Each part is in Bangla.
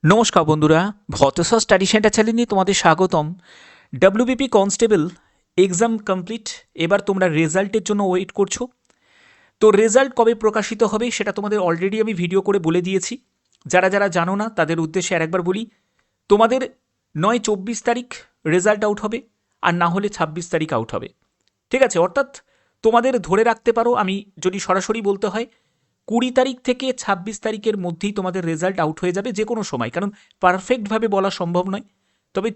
নমস্কার বন্ধুরা, ভতেশ্বর স্টাডি সেন্টার চ্যানেলে তোমাদের স্বাগতম। WBP constable exam complete. এবার তোমরা রেজাল্টের জন্য ওয়েট করছো। তো রেজাল্ট কবে প্রকাশিত হবে সেটা তোমাদের অলরেডি আমি ভিডিও করে বলে দিয়েছি। যারা যারা জানো না তাদের উদ্দেশ্যে আরেকবার বলি, তোমাদের 9-24 তারিখ রেজাল্ট আউট হবে, আর না হলে 26 তারিখ আউট হবে। ঠিক আছে, অর্থাৎ তোমাদের ধরে রাখতে পারো, আমি যদি সরাসরি বলতে হয় 20 তারিখ থেকে 26 তারিখের মধ্যেই তোমাদের রেজাল্ট আউট হয়ে যাবে যে কোনো সময়, কারণ পারফেক্টভাবে বলা সম্ভব নয়। তবে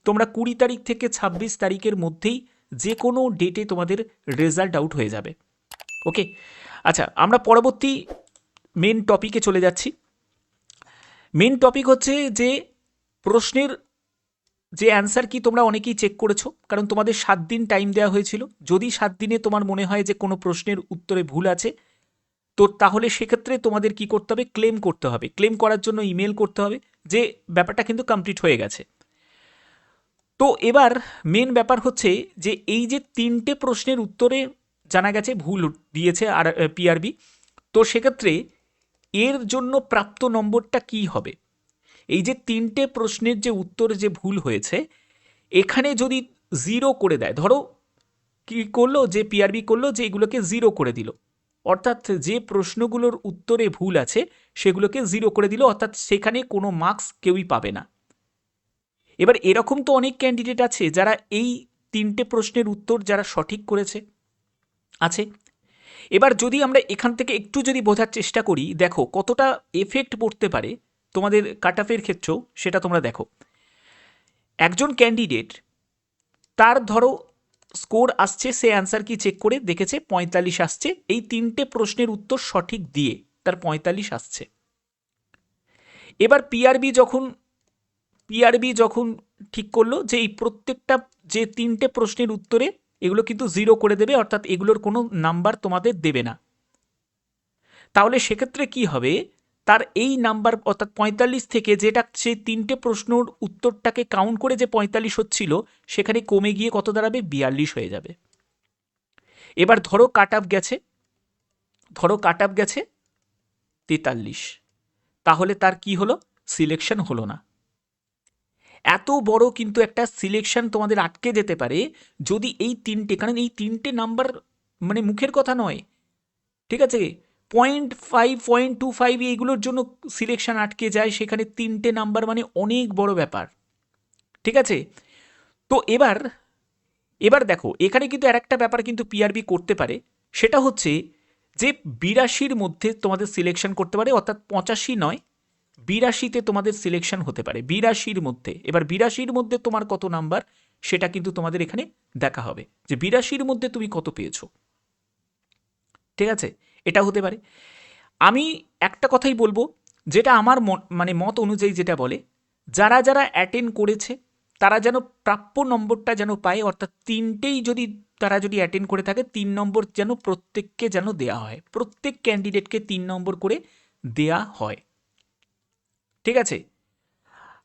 তোমরা 20 তারিখ থেকে 26 তারিখের মধ্যেই যে কোনো ডেটে তোমাদের রেজাল্ট আউট হয়ে যাবে। ওকে, আচ্ছা, আমরা পরবর্তী মেন টপিকে চলে যাচ্ছি। মেন টপিক হচ্ছে যে প্রশ্নের যে অ্যান্সার কি তোমরা অনেকেই চেক করেছো, কারণ তোমাদের 7 দিন টাইম দেওয়া হয়েছিল। যদি 7 দিনে তোমার মনে হয় যে কোনো প্রশ্নের উত্তরে ভুল আছে, তো তাহলে সেক্ষেত্রে তোমাদের কি করতে হবে, ক্লেম করতে হবে। ক্লেম করার জন্য ইমেল করতে হবে যে ব্যাপারটা কিন্তু কমপ্লিট হয়ে গেছে। তো এবার মেন ব্যাপার হচ্ছে যে এই যে 3টে প্রশ্নের উত্তরে জানা গেছে ভুল দিয়েছে আর পিআরবি, তো সেক্ষেত্রে এর জন্য প্রাপ্ত নম্বরটা কি হবে। এই যে 3টে প্রশ্নের যে উত্তর যে ভুল হয়েছে, এখানে যদি 0 করে দেয়, ধরো কি করলো যে পিআরবি করলো যে এগুলোকে 0 করে দিল, অর্থাৎ যে প্রশ্নগুলোর উত্তরে ভুল আছে সেগুলোকে 0 করে দিল, অর্থাৎ সেখানে কোনো মার্কস কেউই পাবে না। এবার এরকম তো অনেক ক্যান্ডিডেট আছে যারা এই 3টে প্রশ্নের উত্তর যারা সঠিক করেছে আছে। এবার যদি আমরা এখান থেকে একটু যদি বোঝার চেষ্টা করি, দেখো কতটা এফেক্ট পড়তে পারে তোমাদের কাট অফের ক্ষেত্রেও, সেটা তোমরা দেখো। একজন ক্যান্ডিডেট, তার ধরো স্কোর আসছে, সে অ্যান্সার কি চেক করে দেখেছে 45 আসছে, এই 3টে প্রশ্নের উত্তর সঠিক দিয়ে তার 45 আসছে। এবার পিআরবি যখন ঠিক করলো যে এই প্রত্যেকটা যে 3টে প্রশ্নের উত্তরে এগুলো কিন্তু 0 করে দেবে, অর্থাৎ এগুলোর কোনো নাম্বার তোমাদের দেবে না। তাহলে সেক্ষেত্রে কি হবে, তার এই নাম্বার অর্থাৎ 45 থেকে যেটা সেই 3টে প্রশ্নর উত্তরটাকে কাউন্ট করে যে 45 হচ্ছিল, সেখানে কমে গিয়ে কত দাঁড়াবে, 42 হয়ে যাবে। এবার ধরো কাট অফ গেছে 43, তাহলে তার কি হলো, সিলেকশন হলো না। এত বড় কিন্তু একটা সিলেকশন তোমাদের আটকে যেতে পারে যদি এই 3টে, কারণ এই 3টে নাম্বার মানে মুখের কথা নয়, ঠিক আছে, 0.5 0.25 এইগুলোর জন্য সিলেকশন আটকে যায়, সেখানে 3টে নাম্বার মানে অনেক বড় ব্যাপার। ঠিক আছে, তো এবার দেখো এখানে কিন্তু আর একটা ব্যাপার কিন্তু পিআরবি করতে পারে, সেটা হচ্ছে যে 82-র মধ্যে তোমাদের সিলেকশন করতে পারে, অর্থাৎ 85 নয়, 82-তে তোমাদের সিলেকশন হতে পারে, 82-র মধ্যে। এবার 82-র মধ্যে তোমার কত নাম্বার সেটা কিন্তু তোমাদের এখানে দেখা হবে যে 82-র মধ্যে তুমি কত পেয়েছো। ঠিক আছে, এটা হতে পারে। আমি একটা কথাই বলবো, যেটা আমার মানে মত অনুযায়ী যেটা বলে, যারা যারা অ্যাটেন্ড করেছে তারা যেন প্রাপ্য নম্বরটা যেন পায়, অর্থাৎ 3টেই যদি তারা যদি অ্যাটেন্ড করে থাকে 3 নম্বর যেন প্রত্যেককে যেন দেয়া হয়, প্রত্যেক ক্যান্ডিডেটকে 3 নম্বর করে দেয়া হয়। ঠিক আছে,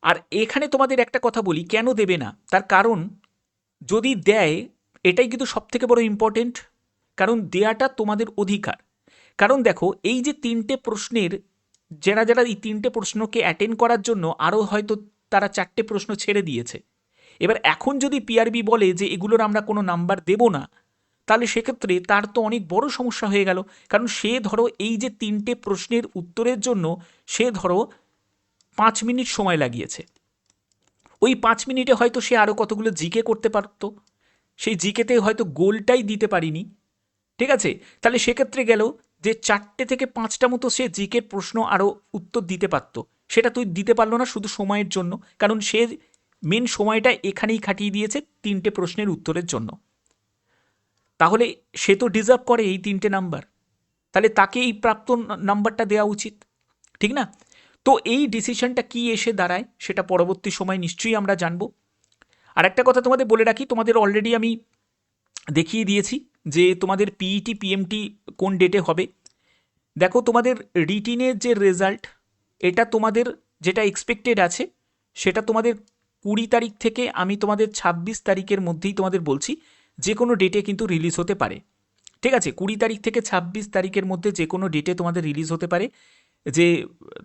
আর এখানে তোমাদের একটা কথা বলি কেন দেবে না, তার কারণ যদি দেয়, এটাই কিন্তু সব থেকে বড় ইম্পর্টেন্ট, কারণ দেয়াটা তোমাদের অধিকার। কারণ দেখো এই যে 3টে প্রশ্নের, যারা যারা এই 3টে প্রশ্নকে অ্যাটেন্ড করার জন্য আরও হয়তো তারা 4টে প্রশ্ন ছেড়ে দিয়েছে, এবার এখন যদি পিআরবি বলে যে এগুলোর আমরা কোনো নাম্বার দেব না, তাহলে সেক্ষেত্রে তার তো অনেক বড় সমস্যা হয়ে গেল। কারণ সে ধরো এই যে 3টে প্রশ্নের উত্তরের জন্য সে ধরো 5 মিনিট সময় লাগিয়েছে, ওই 5 মিনিটে হয়তো সে আরও কতগুলো জিকে করতে পারতো, সেই জিকেতে হয়তো গোলটাই দিতে পারিনি। ঠিক আছে, তাহলে সেক্ষেত্রে গেল যে 4টে থেকে 5টা মতো সে জিকের প্রশ্ন আরও উত্তর দিতে পারতো, সেটা তুই দিতে পারলো না শুধু সময়ের জন্য, কারণ সে মেন সময়টা এখানেই খাটিয়ে দিয়েছে 3টে প্রশ্নের উত্তরের জন্য। তাহলে সে তো ডিজার্ভ করে এই 3টে নাম্বার, তাহলে তাকে এই প্রাপ্ত নাম্বারটা দেওয়া উচিত, ঠিক না? তো এই ডিসিশনটা কি এসে দাঁড়ায় সেটা পরবর্তী সময় নিশ্চয়ই আমরা জানবো। আর একটা কথা তোমাদের বলে রাখি, তোমাদের অলরেডি আমি দেখিয়ে দিয়েছি যে তোমাদের পিইটি পিএমটি কোন ডেটে হবে। দেখো তোমাদের রিটিনের যে রেজাল্ট, এটা তোমাদের যেটা এক্সপেক্টেড আছে সেটা তোমাদের 20 তারিখ থেকে আমি তোমাদের 26 তারিখের মধ্যেই তোমাদের বলছি, যে কোনো ডেটে কিন্তু রিলিজ হতে পারে। ঠিক আছে, 20 তারিখ থেকে 26 তারিখের মধ্যে যে কোনো ডেটে তোমাদের রিলিজ হতে পারে যে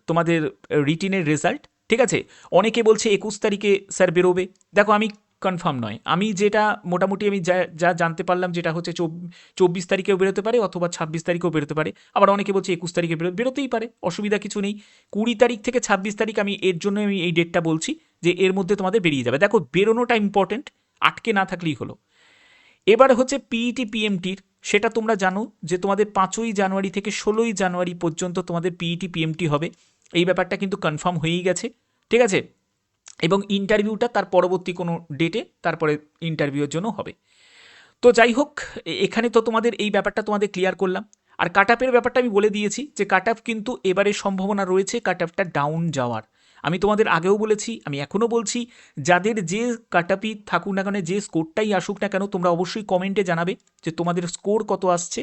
তোমাদের রিটিনের রেজাল্ট। ঠিক আছে? অনেকে বলছে ২১ তারিখে স্যার বেরোবে। দেখো আমি কনফার্ম নয়। আমি যেটা মোটামুটি আমি যা যা জানতে পারলাম যেটা হচ্ছে ২৪ তারিখেও বেরোতে পারে অথবা ২৬ তারিখেও বেরোতে পারে। আবার অনেকে বলছে ২১ তারিখে বেরোতেই পারে, অসুবিধা কিছু নেই। ২০ তারিখ থেকে ২৬ তারিখ আমি এর জন্য আমি এই ডেটটা বলছি যে এর মধ্যে তোমাদের বেরিয়ে যাবে। দেখো বেরোনোটা ইম্পর্টেন্ট, আটকে না থাকলেই হলো। এবার হচ্ছে পিইটি পিএমটির, সেটা তোমরা জানো যে তোমাদের ৫ই জানুয়ারি থেকে ১৬ই জানুয়ারি পর্যন্ত তোমাদের পিইটি পিএমটি হবে। এই ব্যাপারটা কিন্তু কনফার্ম হয়েই গেছে, ঠিক আছে? এবং ইন্টারভিউটা তার পরবর্তী কোনো ডেটে তারপরে ইন্টারভিউয়ের জন্য হবে। তো যাই হোক, এখানে তো তোমাদের এই ব্যাপারটা তোমাদের ক্লিয়ার করলাম। আর কাট আপের ব্যাপারটা আমি বলে দিয়েছি যে কাট আপ কিন্তু এবারে সম্ভাবনা রয়েছে কাট আপটা ডাউন যাওয়ার। আমি তোমাদের আগেও বলেছি, আমি এখনও বলছি, যাদের যে কাট আপই থাকুক না কেন, যে স্কোরটাই আসুক না কেন, তোমরা অবশ্যই কমেন্টে জানাবে যে তোমাদের স্কোর কত আসছে।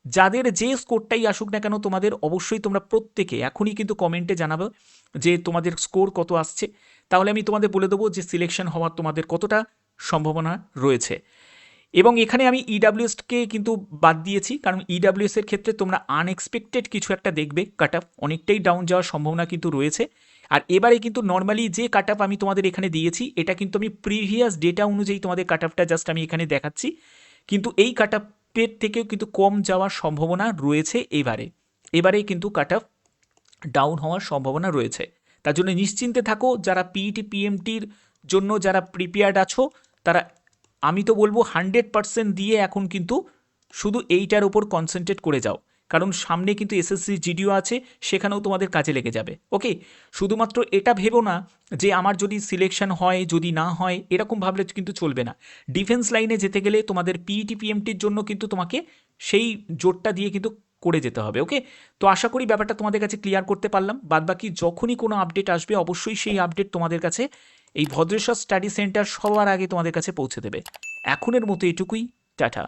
যাদের যে স্কোরটাই আসুক না কেন, তোমাদের অবশ্যই তোমরা প্রত্যেকে এখনই কিন্তু কমেন্টে জানাবে যে তোমাদের স্কোর কত আসছে। তাহলে আমি তোমাদের বলে দেবো যে সিলেকশন হওয়ার তোমাদের কতটা সম্ভাবনা রয়েছে। এবং এখানে আমি ইডাব্লিউএসকে কিন্তু বাদ দিয়েছি, কারণ ইডাব্লিউএস এর ক্ষেত্রে তোমরা আনএক্সপেক্টেড কিছু একটা দেখবে, কাট আপ অনেকটাই ডাউন যাওয়ার সম্ভাবনা কিন্তু রয়েছে। আর এবারে কিন্তু নর্মালি যে কাট আপ আমি তোমাদের এখানে দিয়েছি, এটা কিন্তু আমি প্রিভিয়াস ডেটা অনুযায়ী তোমাদের কাট আপটা জাস্ট আমি এখানে দেখাচ্ছি, কিন্তু এই কাট আপের থেকেও কিন্তু কম যাওয়ার সম্ভাবনা রয়েছে এবারে কিন্তু কাট আপ ডাউন হওয়ার সম্ভাবনা রয়েছে। তার জন্য নিশ্চিন্তে থাকো, যারা পিইটি পিএমটির জন্য যারা প্রিপেয়ার্ড আছো, তারা আমি তো বলবো 100% দিয়ে এখন কিন্তু শুধু এইটার ওপর কনসেন্ট্রেট করে যাও, কারণ সামনে কিন্তু এসএসসি জিডিও আছে, সেখানেও তোমাদের কাজে লেগে যাবে। ওকে, শুধুমাত্র এটা ভেবো না যে আমার যদি সিলেকশন হয়, যদি না হয়, এরকম ভাবলে কিন্তু চলবে না। ডিফেন্স লাইনে যেতে গেলে তোমাদের পিইটি পিএমটির জন্য কিন্তু তোমাকে সেই জোরটা দিয়ে কিন্তু করে যেতে হবে। ওকে, তো আশা করি ব্যাপারটা তোমাদের কাছে ক্লিয়ার করতে পারলাম। বাদবাকি যখনই কোনো আপডেট আসবে, অবশ্যই সেই আপডেট তোমাদের কাছে এই ভদ্রেশ্বর স্টাডি সেন্টার সবার আগে তোমাদের কাছে পৌঁছে দেবে। এখনের মতো এটুকুই, টাটা।